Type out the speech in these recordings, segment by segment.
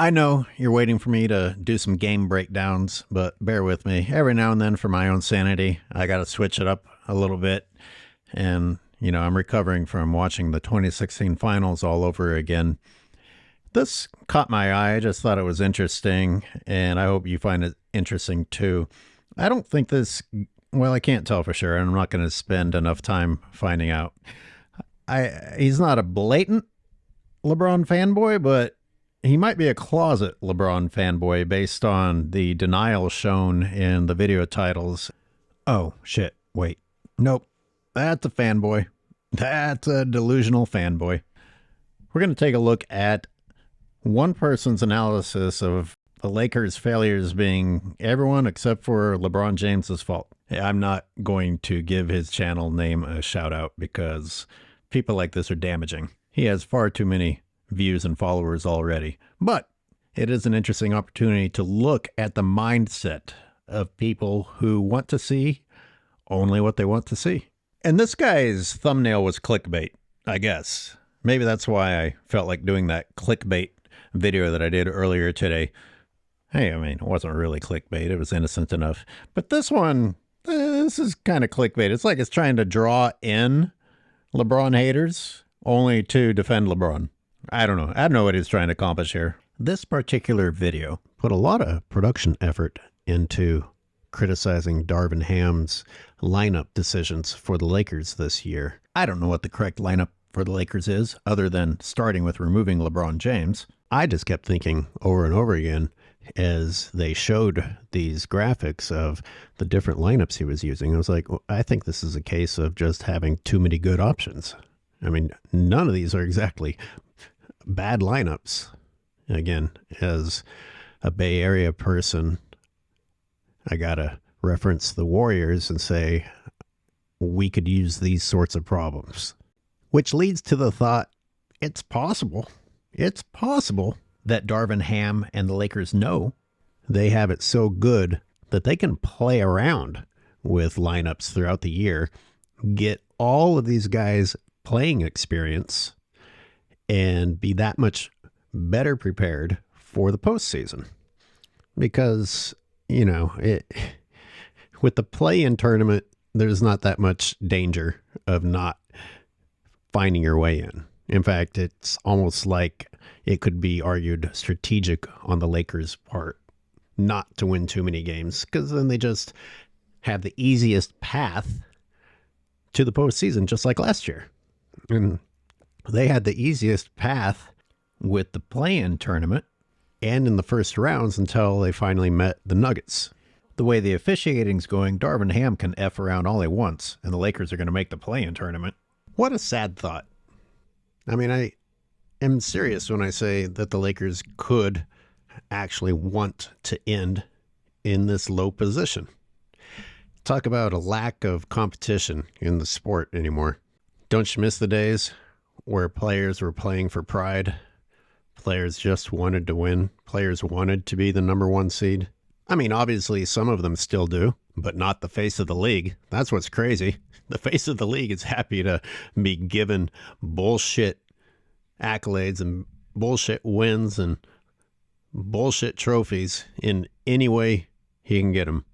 I know you're waiting for me to do some game breakdowns, but bear with me. Every now and then, for my own sanity, I got to switch it up a little bit. And, I'm recovering from watching the 2016 finals all over again. This caught my eye. I just thought it was interesting, and I hope you find it interesting too. I don't think I can't tell for sure, and I'm not going to spend enough time finding out. He's not a blatant LeBron fanboy, but he might be a closet LeBron fanboy based on the denial shown in the video titles. Oh, shit. Wait. Nope. That's a fanboy. That's a delusional fanboy. We're going to take a look at one person's analysis of the Lakers' failures being everyone except for LeBron James's fault. I'm not going to give his channel name a shout out because people like this are damaging. He has far too many views and followers already. But it is an interesting opportunity to look at the mindset of people who want to see only what they want to see. And this guy's thumbnail was clickbait, I guess. Maybe that's why I felt like doing that clickbait video that I did earlier today. Hey, it wasn't really clickbait. It was innocent enough. But this one, this is kind of clickbait. It's like it's trying to draw in LeBron haters only to defend LeBron. I don't know. I don't know what he's trying to accomplish here. This particular video put a lot of production effort into criticizing Darvin Ham's lineup decisions for the Lakers this year. I don't know what the correct lineup for the Lakers is, other than starting with removing LeBron James. I just kept thinking over and over again as they showed these graphics of the different lineups he was using. I was like, well, I think this is a case of just having too many good options. None of these are exactly bad lineups. Again, as a Bay Area person, I gotta reference the Warriors and say we could use these sorts of problems, which leads to the thought it's possible that Darvin Ham and the Lakers know they have it so good that they can play around with lineups throughout the year, get all of these guys playing experience, and be that much better prepared for the postseason. Because, with the play-in tournament, there's not that much danger of not finding your way in. In fact, it's almost like it could be argued strategic on the Lakers' part not to win too many games, because then they just have the easiest path to the postseason, just like last year. And they had the easiest path with the play-in tournament and in the first rounds until they finally met the Nuggets. The way the officiating's going, Darvin Ham can F around all he wants, and the Lakers are going to make the play-in tournament. What a sad thought. I am serious when I say that the Lakers could actually want to end in this low position. Talk about a lack of competition in the sport anymore. Don't you miss the days where players were playing for pride? Players just wanted to win. Players wanted to be the number one seed. Obviously some of them still do, but not the face of the league. That's what's crazy. The face of the league is happy to be given bullshit accolades and bullshit wins and bullshit trophies in any way he can get them.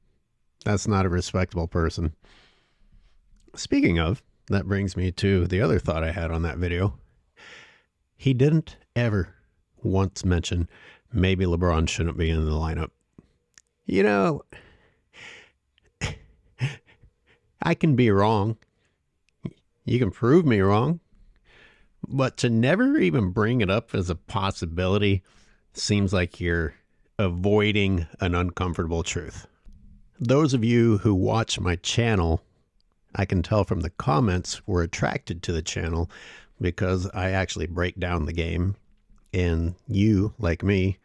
That's not a respectable person. Speaking of, that brings me to the other thought I had on that video. He didn't ever once mention maybe LeBron shouldn't be in the lineup. I can be wrong. You can prove me wrong. But to never even bring it up as a possibility seems like you're avoiding an uncomfortable truth. Those of you who watch my channel, I can tell from the comments, were attracted to the channel because I actually break down the game, and you, like me,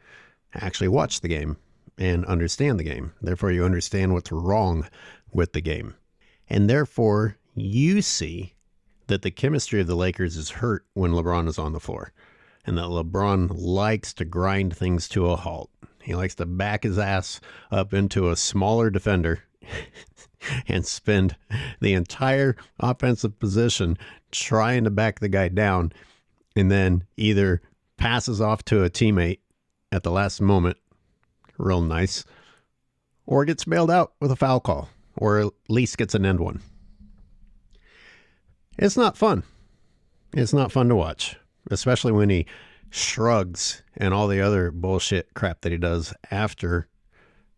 actually watch the game and understand the game. Therefore, you understand what's wrong with the game. And therefore, you see that the chemistry of the Lakers is hurt when LeBron is on the floor, and that LeBron likes to grind things to a halt. He likes to back his ass up into a smaller defender and spend the entire offensive position trying to back the guy down, and then either passes off to a teammate at the last moment, real nice, or gets bailed out with a foul call, or at least gets an end one. It's not fun. It's not fun to watch, especially when he shrugs and all the other bullshit crap that he does after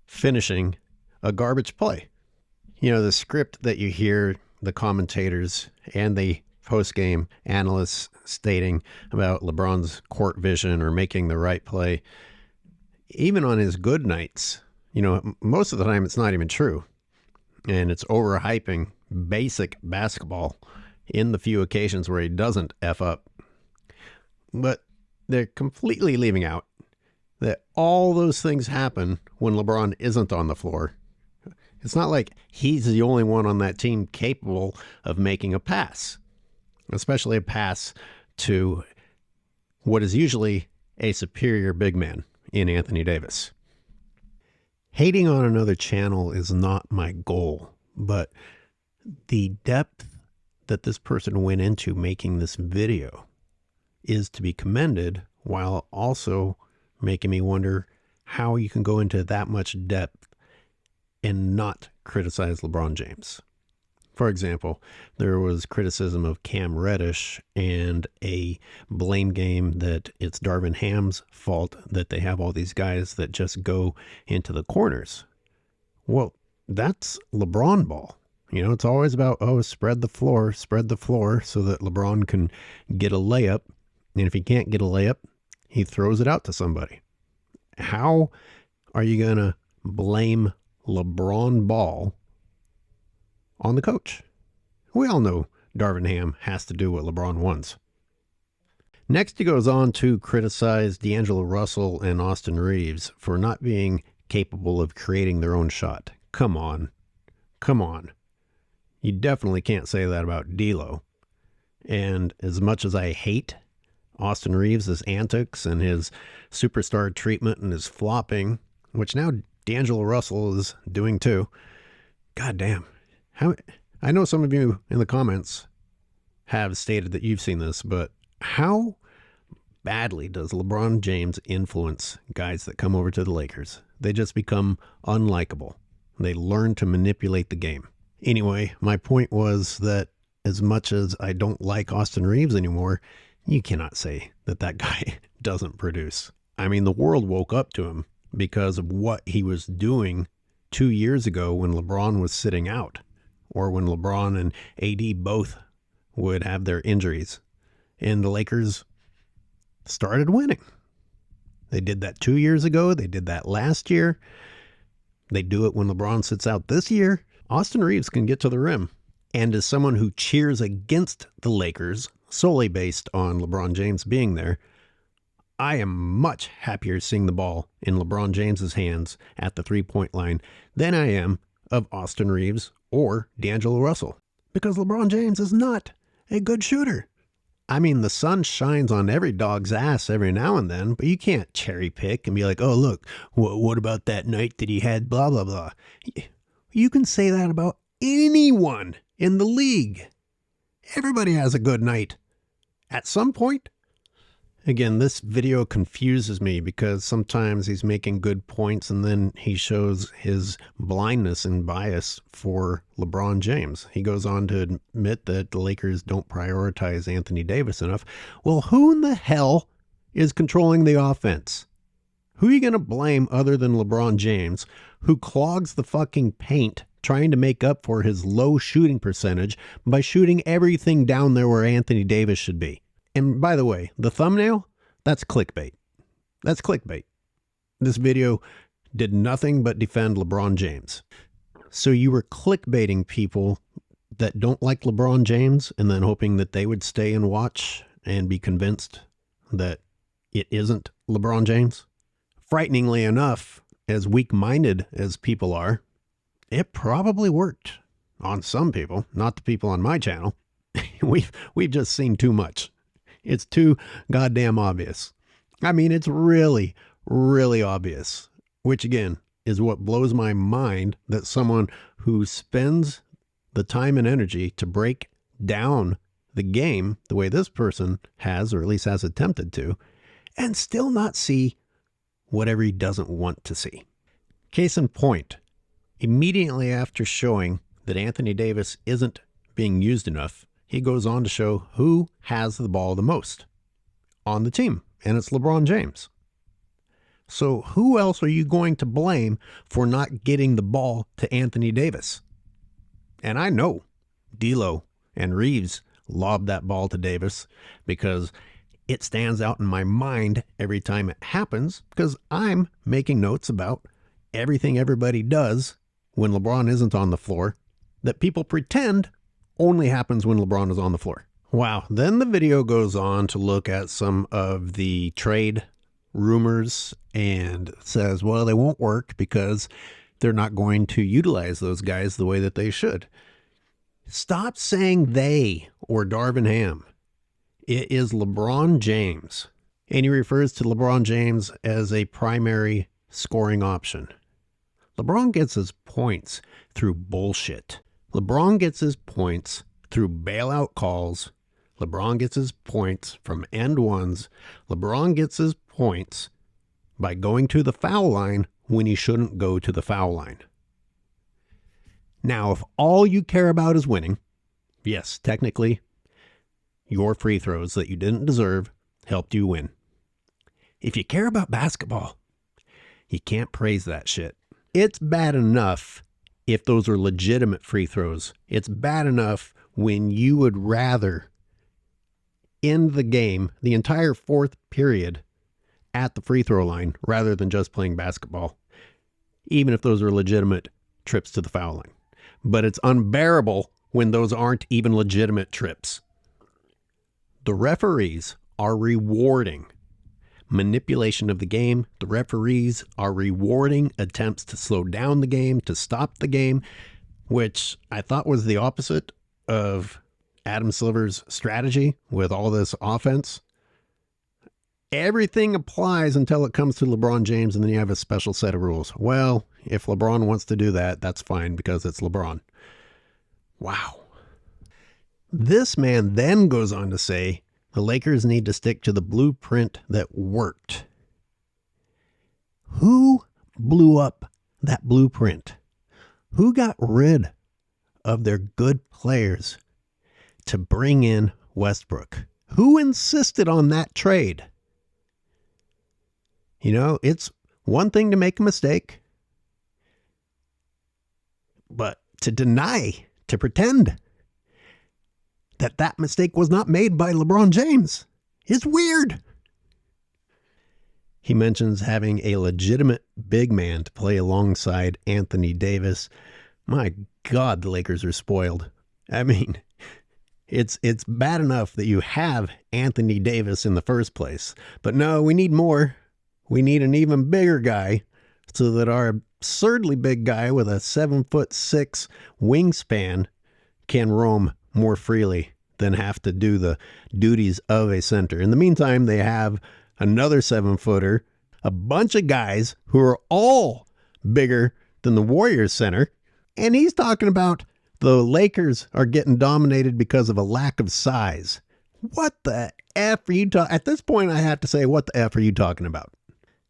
finishing a garbage play. You know, the script that you hear the commentators and the post-game analysts stating about LeBron's court vision or making the right play, even on his good nights, you know, most of the time it's not even true. And it's overhyping basic basketball in the few occasions where he doesn't F up. But they're completely leaving out that all those things happen when LeBron isn't on the floor. It's not like he's the only one on that team capable of making a pass, especially a pass to what is usually a superior big man in Anthony Davis. Hating on another channel is not my goal, but the depth that this person went into making this video is to be commended, while also making me wonder how you can go into that much depth and not criticize LeBron James. For example, there was criticism of Cam Reddish and a blame game that it's Darvin Ham's fault that they have all these guys that just go into the corners. Well, that's LeBron ball. You know, it's always about, oh, spread the floor so that LeBron can get a layup. And if he can't get a layup, he throws it out to somebody. How are you going to blame LeBron ball on the coach? We all know Darvin Ham has to do what LeBron wants. Next, he goes on to criticize D'Angelo Russell and Austin Reeves for not being capable of creating their own shot. Come on. You definitely can't say that about D'Lo. And as much as I hate Austin Reeves' antics and his superstar treatment and his flopping, which now D'Angelo Russell is doing too. God damn. I know some of you in the comments have stated that you've seen this, but how badly does LeBron James influence guys that come over to the Lakers? They just become unlikable. They learn to manipulate the game. Anyway, my point was that as much as I don't like Austin Reeves anymore, you cannot say that that guy doesn't produce. I mean, the world woke up to him because of what he was doing 2 years ago when LeBron was sitting out, or when LeBron and AD both would have their injuries, and the Lakers started winning. They did that 2 years ago. They did that last year. They do it when LeBron sits out this year. Austin Reeves can get to the rim. And as someone who cheers against the Lakers solely based on LeBron James being there, I am much happier seeing the ball in LeBron James's hands at the three-point line than I am of Austin Reeves or D'Angelo Russell, because LeBron James is not a good shooter. I mean, the sun shines on every dog's ass every now and then, but you can't cherry pick and be like, oh, look, what about that night that he had blah, blah, blah. You can say that about anyone in the league. Everybody has a good night at some point. Again, this video confuses me because sometimes he's making good points and then he shows his blindness and bias for LeBron James. He goes on to admit that the Lakers don't prioritize Anthony Davis enough. Well, who in the hell is controlling the offense? Who are you going to blame other than LeBron James, who clogs the fucking paint trying to make up for his low shooting percentage by shooting everything down there where Anthony Davis should be? And by the way, the thumbnail, that's clickbait. That's clickbait. This video did nothing but defend LeBron James. So you were clickbaiting people that don't like LeBron James and then hoping that they would stay and watch and be convinced that it isn't LeBron James? Frighteningly enough, as weak-minded as people are, it probably worked on some people, not the people on my channel. We've just seen too much. It's too goddamn obvious. I mean, it's really, really obvious, which again is what blows my mind, that someone who spends the time and energy to break down the game the way this person has, or at least has attempted to, and still not see whatever he doesn't want to see. Case in point, immediately after showing that Anthony Davis isn't being used enough, he goes on to show who has the ball the most on the team, and it's LeBron James. So who else are you going to blame for not getting the ball to Anthony Davis? And I know D'Lo and Reeves lobbed that ball to Davis because it stands out in my mind every time it happens, because I'm making notes about everything everybody does when LeBron isn't on the floor that people pretend only happens when LeBron is on the floor. Wow. Then the video goes on to look at some of the trade rumors and says, well, they won't work because they're not going to utilize those guys the way that they should. Stop saying they or Darvin Ham. It is LeBron James. And he refers to LeBron James as a primary scoring option. LeBron gets his points through bullshit. LeBron gets his points through bailout calls. LeBron gets his points from end ones. LeBron gets his points by going to the foul line when he shouldn't go to the foul line. Now, if all you care about is winning, yes, technically, your free throws that you didn't deserve helped you win. If you care about basketball, you can't praise that shit. It's bad enough if those are legitimate free throws. It's bad enough when you would rather end the game, the entire fourth period, at the free throw line rather than just playing basketball, even if those are legitimate trips to the foul line. But it's unbearable when those aren't even legitimate trips. The referees are rewarding manipulation of the game. The referees are rewarding attempts to slow down the game, to stop the game, which I thought was the opposite of Adam Silver's strategy with all this offense. Everything applies until it comes to LeBron James, and then you have a special set of rules. Well, if LeBron wants to do that, that's fine because it's LeBron. Wow. This man then goes on to say the Lakers need to stick to the blueprint that worked. Who blew up that blueprint? Who got rid of their good players to bring in Westbrook? Who insisted on that trade? You know, it's one thing to make a mistake, but to deny, to pretend that that mistake was not made by LeBron James is weird. He mentions having a legitimate big man to play alongside Anthony Davis. My God, the Lakers are spoiled. I mean, it's bad enough that you have Anthony Davis in the first place, but no, we need more. We need an even bigger guy so that our absurdly big guy with a 7'6" wingspan can roam more freely than have to do the duties of a center. In the meantime, they have another 7-footer, a bunch of guys who are all bigger than the Warriors center. And he's talking about the Lakers are getting dominated because of a lack of size. What the F are you talking? At this point, I have to say, what the F are you talking about?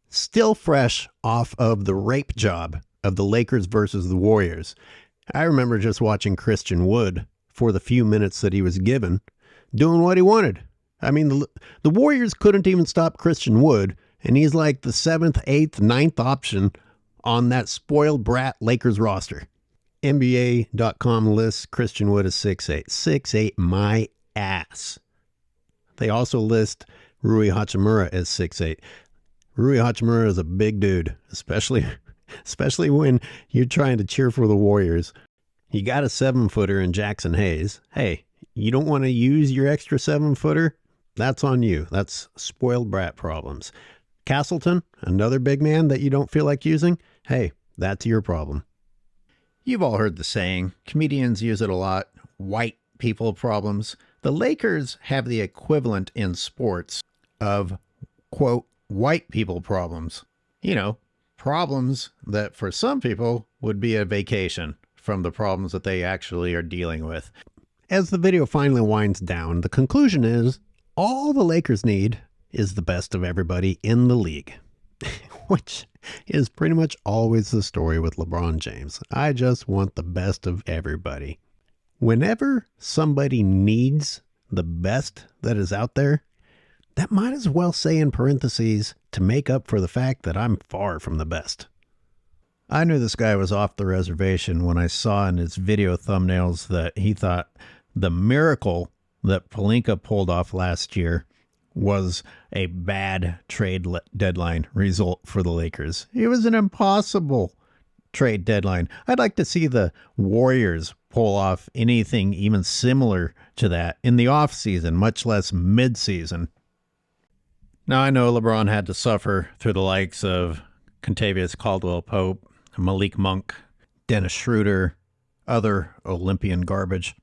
Still fresh off of the rape job of the Lakers versus the Warriors. I remember just watching Christian Wood for the few minutes that he was given, doing what he wanted. I mean, the Warriors couldn't even stop Christian Wood, and he's like the 7th, 8th, 9th option on that spoiled brat Lakers roster. NBA.com lists Christian Wood as 6'8". 6'8", my ass. They also list Rui Hachimura as 6'8". Rui Hachimura is a big dude, especially when you're trying to cheer for the Warriors. You got a 7-footer in Jackson Hayes. Hey, you don't want to use your extra 7-footer? That's on you. That's spoiled brat problems. Castleton, another big man that you don't feel like using? Hey, that's your problem. You've all heard the saying, comedians use it a lot, white people problems. The Lakers have the equivalent in sports of, quote, white people problems. You know, problems that for some people would be a vacation from the problems that they actually are dealing with. As the video finally winds down, the conclusion is all the Lakers need is the best of everybody in the league. which is pretty much always the story with LeBron James. I just want the best of everybody. Whenever somebody needs the best that is out there, that might as well say in parentheses to make up for the fact that I'm far from the best. I knew this guy was off the reservation when I saw in his video thumbnails that he thought the miracle that Pelinka pulled off last year was a bad trade deadline result for the Lakers. It was an impossible trade deadline. I'd like to see the Warriors pull off anything even similar to that in the offseason, much less midseason. Now, I know LeBron had to suffer through the likes of Contavious Caldwell-Pope, Malik Monk, Dennis Schroeder, other Olympian garbage.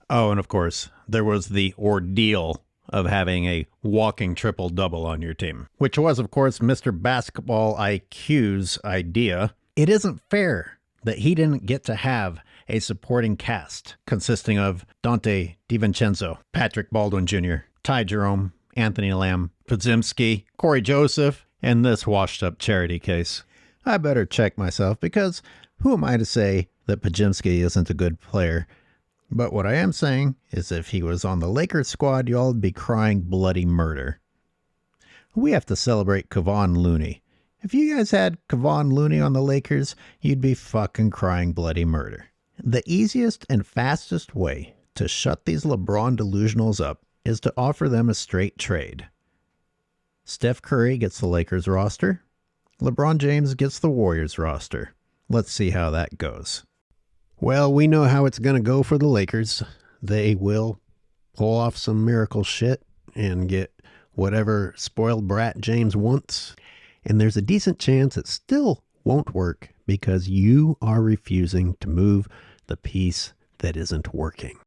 Oh, and of course, there was the ordeal of having a walking triple-double on your team, which was, of course, Mr. Basketball IQ's idea. It isn't fair that he didn't get to have a supporting cast consisting of Dante DiVincenzo, Patrick Baldwin Jr., Ty Jerome, Anthony Lamb, Podziemski, Corey Joseph, and this washed-up charity case. I better check myself because who am I to say that Podziemski isn't a good player? But what I am saying is if he was on the Lakers squad, y'all would be crying bloody murder. We have to celebrate Kevon Looney. If you guys had Kevon Looney on the Lakers, you'd be fucking crying bloody murder. The easiest and fastest way to shut these LeBron delusionals up is to offer them a straight trade. Steph Curry gets the Lakers roster. LeBron James gets the Warriors roster. Let's see how that goes. Well, we know how it's going to go for the Lakers. They will pull off some miracle shit and get whatever spoiled brat James wants. And there's a decent chance it still won't work because you are refusing to move the piece that isn't working.